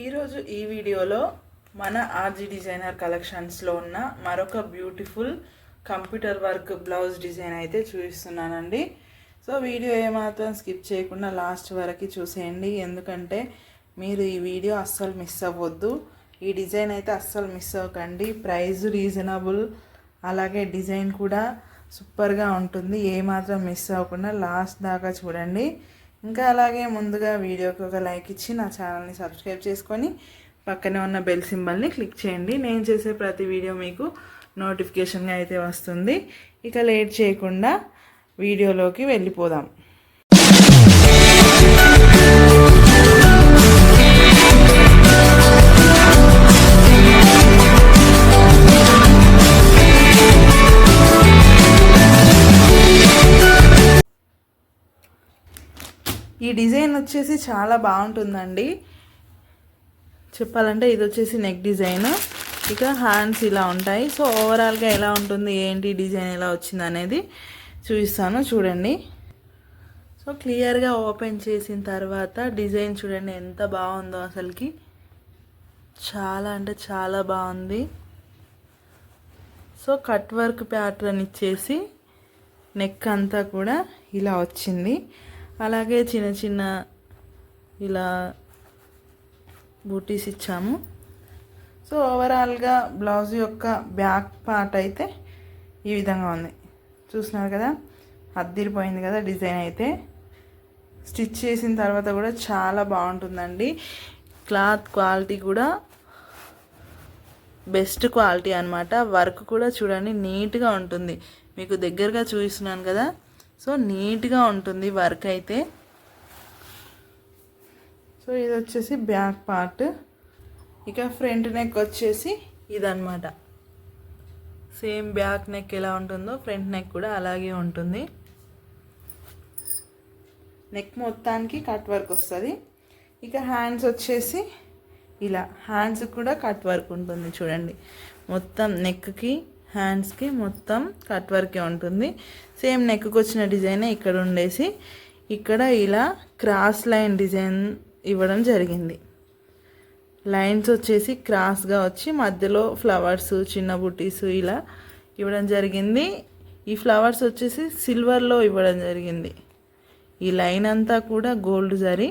ఈరోజు ఈ వీడియోలో మన ఆర్జీ డిజైనర్ కలెక్షన్స్లో ఉన్న మరొక beautiful computer work blouse design అయితే చూపిస్తున్నానండి. సో వీడియో ఏమాత్రం స్కిప్ చేయకుండా లాస్ట్ వరకు చూసేయండి, ఎందుకంటే మీరు ఈ వీడియో అస్సలు మిస్ అవ్వద్దు. ఈ డిజైన్ అయితే అస్సలు మిస్ అవ్వకండి. ప్రైస్ రీజనబుల్, అలాగే డిజైన్ కూడా సూపర్గా ఉంటుంది. ఏమాత్రం మిస్ అవ్వకుండా లాస్ట్ దాకా చూడండి. ఇంకా అలాగే ముందుగా వీడియోకి ఒక లైక్ ఇచ్చి నా ఛానల్ని సబ్స్క్రైబ్ చేసుకొని పక్కనే ఉన్న బెల్ సింబల్ని క్లిక్ చేయండి. నేను చేసే ప్రతి వీడియో మీకు నోటిఫికేషన్గా అయితే వస్తుంది. ఇక లేట్ చేయకుండా వీడియోలోకి వెళ్ళిపోదాం. ఈ డిజైన్ వచ్చేసి చాలా బాగుంటుందండి. చెప్పాలంటే ఇది వచ్చేసి నెక్ డిజైన్, ఇక హ్యాండ్స్ ఇలా ఉంటాయి. సో ఓవరాల్గా ఎలా ఉంటుంది, ఏంటి డిజైన్ ఎలా వచ్చింది అనేది చూపిస్తాను, చూడండి. సో క్లియర్గా ఓపెన్ చేసిన తర్వాత డిజైన్ చూడండి ఎంత బాగుందో, అసలుకి చాలా అంటే చాలా బాగుంది. సో కట్ వర్క్ ప్యాటర్న్ ఇచ్చేసి నెక్ అంతా కూడా ఇలా వచ్చింది. అలాగే చిన్న చిన్న ఇలా బూటీస్ ఇచ్చాము. సో ఓవరాల్గా బ్లౌజ్ యొక్క బ్యాక్ పార్ట్ అయితే ఈ విధంగా ఉంది. చూస్తున్నారు కదా, అద్దిరిపోయింది కదా డిజైన్ అయితే. స్టిచ్ చేసిన తర్వాత కూడా చాలా బాగుంటుందండి. క్లాత్ క్వాలిటీ కూడా బెస్ట్ క్వాలిటీ అన్నమాట. వర్క్ కూడా చూడండి నీట్గా ఉంటుంది. మీకు దగ్గరగా చూపిస్తున్నాను కదా, సో నీట్గా ఉంటుంది వర్క్ అయితే. సో ఇది వచ్చేసి బ్యాక్ పార్ట్. ఇక ఫ్రంట్ నెక్ వచ్చేసి ఇదన్నమాట. సేమ్ బ్యాక్ నెక్ ఎలా ఉంటుందో ఫ్రంట్ నెక్ కూడా అలాగే ఉంటుంది. నెక్ మొత్తానికి కట్ వర్క్ వస్తుంది. ఇక హ్యాండ్స్ వచ్చేసి ఇలా, హ్యాండ్స్ కూడా కట్ వర్క్ ఉంటుంది చూడండి. మొత్తం నెక్కి హ్యాండ్స్కి మొత్తం కట్ వర్కే ఉంటుంది. సేమ్ నెక్కి వచ్చిన డిజైనే ఇక్కడ ఉండేసి ఇక్కడ ఇలా క్రాస్ లైన్ డిజైన్ ఇవ్వడం జరిగింది. లైన్స్ వచ్చేసి క్రాస్గా వచ్చి మధ్యలో ఫ్లవర్స్, చిన్న బుటీస్ ఇలా ఇవ్వడం జరిగింది. ఈ ఫ్లవర్స్ వచ్చేసి సిల్వర్లో ఇవ్వడం జరిగింది. ఈ లైన్ అంతా కూడా గోల్డ్ జరీ,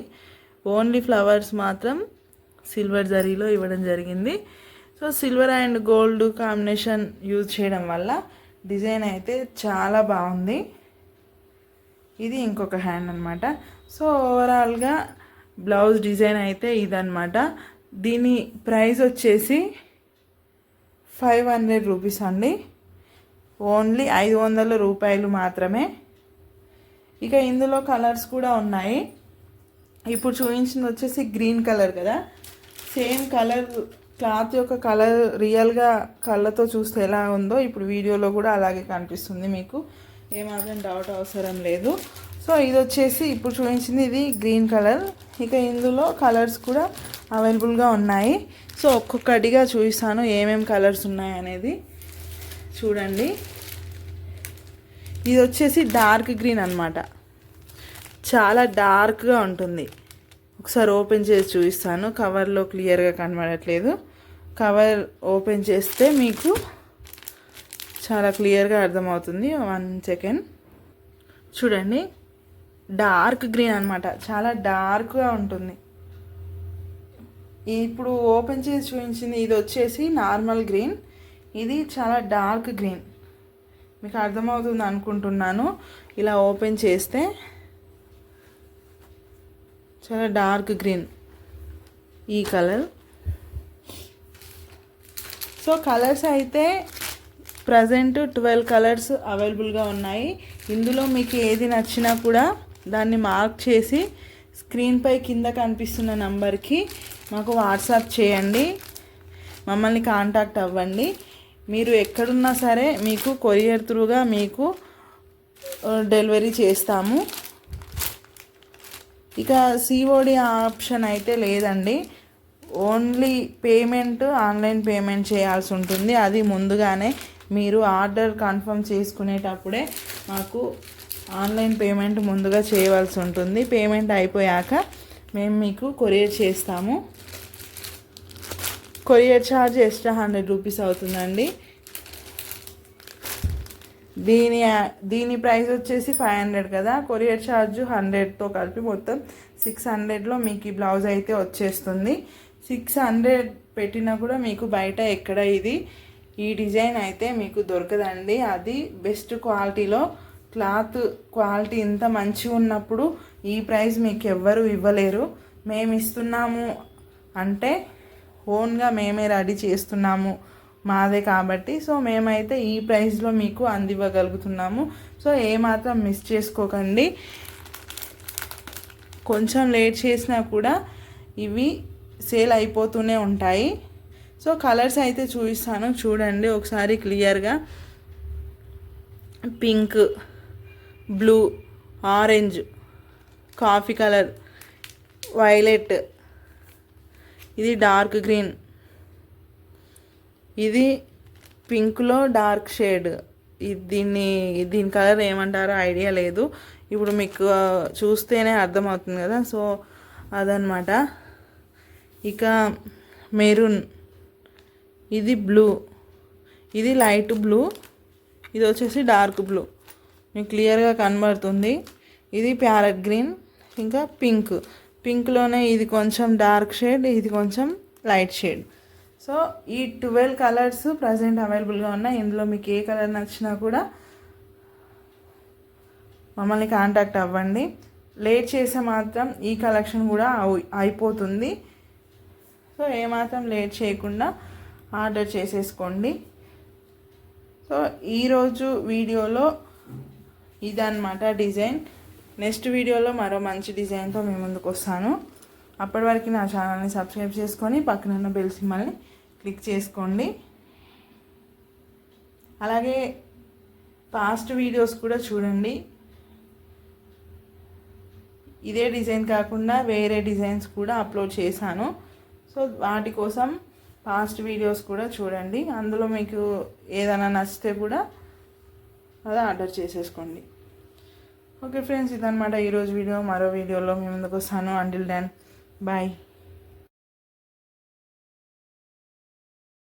ఓన్లీ ఫ్లవర్స్ మాత్రం సిల్వర్ జరీలో ఇవ్వడం జరిగింది. So silver and gold combination use చేయడం వల్ల డిజైన్ అయితే చాలా బాగుంది. ఇది ఇంకొక హ్యాండ్ అనమాట. సో ఓవరాల్గా బ్లౌజ్ డిజైన్ అయితే ఇదన్నమాట. దీని ప్రైస్ వచ్చేసి 500 రూపీస్ అండి, ఓన్లీ 500 రూపాయలు మాత్రమే. ఇక ఇందులో కలర్స్ కూడా ఉన్నాయి. ఇప్పుడు చూపించింది వచ్చేసి గ్రీన్ కలర్ కదా, సేమ్ కలర్ క్లాత్ యొక్క కలర్ రియల్గా కళ్ళతో చూస్తే ఎలా ఉందో ఇప్పుడు వీడియోలో కూడా అలాగే కనిపిస్తుంది. మీకు ఏమాత్రం డౌట్ అవసరం లేదు. సో ఇది వచ్చేసి ఇప్పుడు చూపించింది ఇది గ్రీన్ కలర్. ఇక ఇందులో కలర్స్ కూడా అవైలబుల్గా ఉన్నాయి. సో ఒక్కొక్కటిగా చూపిస్తాను ఏమేమి కలర్స్ ఉన్నాయి అనేది చూడండి. ఇది వచ్చేసి డార్క్ గ్రీన్ అన్నమాట, చాలా డార్క్గా ఉంటుంది. ఒకసారి ఓపెన్ చేసి చూపిస్తాను, కవర్లో క్లియర్గా కనబడట్లేదు. కవర్ ఓపెన్ చేస్తే మీకు చాలా క్లియర్గా అర్థమవుతుంది. 1 సెకండ్ చూడండి. డార్క్ గ్రీన్ అన్నమాట, చాలా డార్క్గా ఉంటుంది. ఇప్పుడు ఓపెన్ చేసి చూపించింది ఇది వచ్చేసి నార్మల్ గ్రీన్, ఇది చాలా డార్క్ గ్రీన్. మీకు అర్థమవుతుంది అనుకుంటున్నాను. ఇలా ఓపెన్ చేస్తే చాలా డార్క్ గ్రీన్ ఈ కలర్. సో కలర్స్ అయితే ప్రజెంట్ 12 కలర్స్ అవైలబుల్గా ఉన్నాయి. ఇందులో మీకు ఏది నచ్చినా కూడా దాన్ని మార్క్ చేసి స్క్రీన్పై కింద కనిపిస్తున్న నంబర్కి మాకు వాట్సాప్ చేయండి, మమ్మల్ని కాంటాక్ట్ అవ్వండి. మీరు ఎక్కడున్నా సరే మీకు కొరియర్ త్రూగా మీకు డెలివరీ చేస్తాము. ఇక సిఓడి ఆప్షన్ అయితే లేదండి, ఓన్లీ పేమెంట్ ఆన్లైన్ పేమెంట్ చేయాల్సి ఉంటుంది. అది ముందుగానే మీరు ఆర్డర్ కన్ఫర్మ్ చేసుకునేటప్పుడే మాకు ఆన్లైన్ పేమెంట్ ముందుగా చేయవలసి ఉంటుంది. పేమెంట్ అయిపోయాక మేము మీకు కొరియర్ చేస్తాము. కొరియర్ ఛార్జ్ ఎక్స్ట్రా 100 రూపీస్ అవుతుందండి. దీని ప్రైస్ వచ్చేసి 500 కదా, కొరియర్ ఛార్జ్ 100తో కలిపి మొత్తం 600లో మీకు ఈ బ్లౌజ్ అయితే వచ్చేస్తుంది. 600 పెట్టినా కూడా మీకు బయట ఎక్కడ ఈ డిజైన్ అయితే మీకు దొరకదండి. అది బెస్ట్ క్వాలిటీలో, క్లాత్ క్వాలిటీ ఇంత మంచిగా ఉన్నప్పుడు ఈ ప్రైస్ మీకు ఎవ్వరు ఇవ్వలేరు. మేము ఇస్తున్నాము అంటే ఓన్గా మేమే రెడీ చేస్తున్నాము, మాదే కాబట్టి. సో మేమైతే ఈ ప్రైస్లో మీకు అందివ్వగలుగుతున్నాము. సో ఏమాత్రం మిస్ చేసుకోకండి. కొంచెం లేట్ చేసినా కూడా ఇవి సేల్ అయిపోతూనే ఉంటాయి. సో కలర్స్ అయితే చూపిస్తాను చూడండి ఒకసారి క్లియర్గా. Pink, blue, orange, coffee colour, violet, ఇది డార్క్ గ్రీన్, ఇది పింక్లో డార్క్ షేడ్. దీని కలర్ ఏమంటారో ఐడియా లేదు, ఇప్పుడు మీకు చూస్తేనే అర్థమవుతుంది కదా. సో అదనమాట. ఇక మెరూన్, ఇది బ్లూ, ఇది లైట్ బ్లూ, ఇది వచ్చేసి డార్క్ బ్లూ, మీకు క్లియర్గా కనబడుతుంది. ఇది ప్యారెట్ గ్రీన్, ఇంకా పింక్లోనే ఇది కొంచెం డార్క్ షేడ్, ఇది కొంచెం లైట్ షేడ్. సో ఈ 12 కలర్స్ ప్రజెంట్ అవైలబుల్గా ఉన్నాయి. ఇందులో మీకు ఏ కలర్ నచ్చినా కూడా మమ్మల్ని కాంటాక్ట్ అవ్వండి. లేట్ చేస్తే మాత్రం ఈ కలెక్షన్ కూడా అయిపోతుంది. సో ఏమాత్రం లేట్ చేయకుండా ఆర్డర్ చేసేసుకోండి. సో ఈరోజు వీడియోలో ఇదన్నమాట డిజైన్. నెక్స్ట్ వీడియోలో మరో మంచి డిజైన్తో మీ ముందుకు వస్తాను. అప్పటి వరకు నా ఛానల్ని సబ్స్క్రైబ్ చేసుకొని పక్కన ఉన్న బెల్ సింబల్ని క్లిక్ చేసుకోండి. అలాగే పాస్ట్ వీడియోస్ కూడా చూడండి. ఇదే డిజైన్ కాకుండా వేరే డిజైన్స్ కూడా అప్లోడ్ చేశాను. సో వాటి కోసం పాస్ట్ వీడియోస్ కూడా చూడండి. అందులో మీకు ఏదైనా నచ్చితే కూడా అది ఆర్డర్ చేసేసుకోండి. ఓకే ఫ్రెండ్స్, ఇదన్నమాట ఈరోజు వీడియో. మరో వీడియోలో మీ ముందుకు వస్తాను. Until then bye.